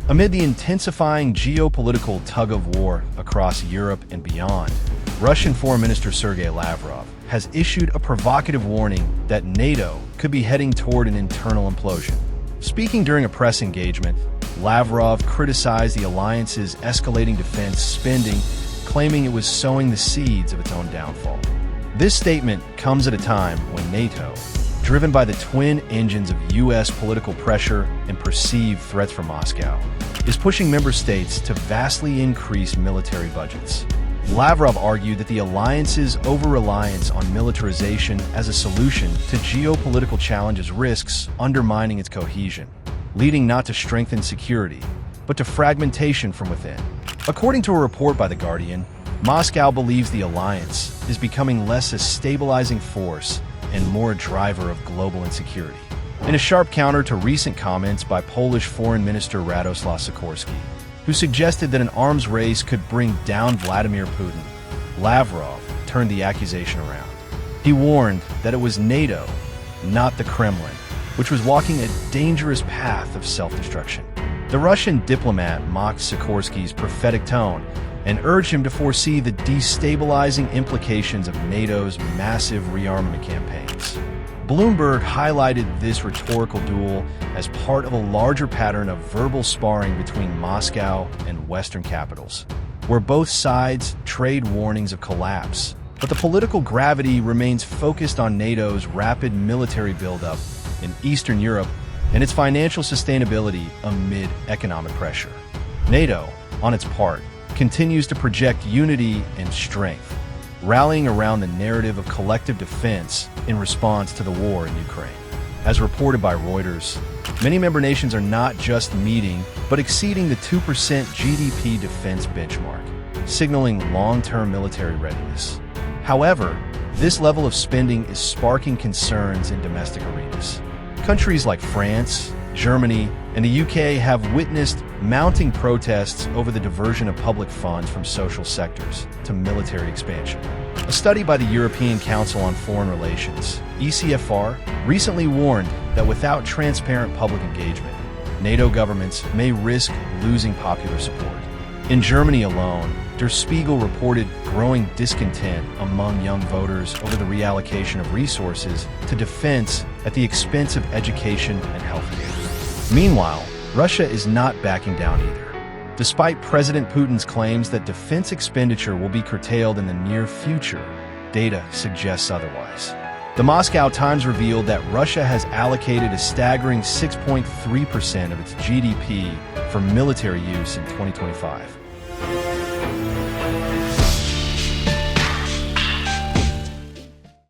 Amid the intensifying geopolitical tug-of-war across Europe and beyond, Russian Foreign Minister Sergei Lavrov has issued a provocative warning that NATO could be heading toward an internal implosion. Speaking during a press engagement, Lavrov criticized the alliance's escalating defense spending, claiming it was sowing the seeds of its own downfall. This statement comes at a time when NATO, driven by the twin engines of U.S. political pressure and perceived threats from Moscow, is pushing member states to vastly increase military budgets. Lavrov argued that the alliance's over-reliance on militarization as a solution to geopolitical challenges risks undermining its cohesion, leading not to strengthened security, but to fragmentation from within. According to a report by The Guardian, Moscow believes the alliance is becoming less a stabilizing force and more a driver of global insecurity. In a sharp counter to recent comments by Polish Foreign Minister Radoslaw Sikorski, who suggested that an arms race could bring down Vladimir Putin, Lavrov turned the accusation around. He warned that it was NATO, not the Kremlin, which was walking a dangerous path of self-destruction. The Russian diplomat mocked Sikorski's prophetic tone and urged him to foresee the destabilizing implications of NATO's massive rearmament campaigns. Bloomberg highlighted this rhetorical duel as part of a larger pattern of verbal sparring between Moscow and Western capitals, where both sides trade warnings of collapse. But the political gravity remains focused on NATO's rapid military buildup in Eastern Europe and its financial sustainability amid economic pressure. NATO, on its part, continues to project unity and strength, rallying around the narrative of collective defense in response to the war in Ukraine. As reported by Reuters, many member nations are not just meeting, but exceeding the 2% GDP defense benchmark, signaling long-term military readiness. However, this level of spending is sparking concerns in domestic arenas. Countries like France, Germany, and the UK have witnessed mounting protests over the diversion of public funds from social sectors to military expansion. A study by the European Council on Foreign Relations, ECFR, recently warned that without transparent public engagement, NATO governments may risk losing popular support. In Germany alone, Der Spiegel reported growing discontent among young voters over the reallocation of resources to defense at the expense of education and healthcare. Meanwhile, Russia is not backing down either. Despite President Putin's claims that defense expenditure will be curtailed in the near future, data suggests otherwise. The Moscow Times revealed that Russia has allocated a staggering 6.3% of its GDP for military use in 2025.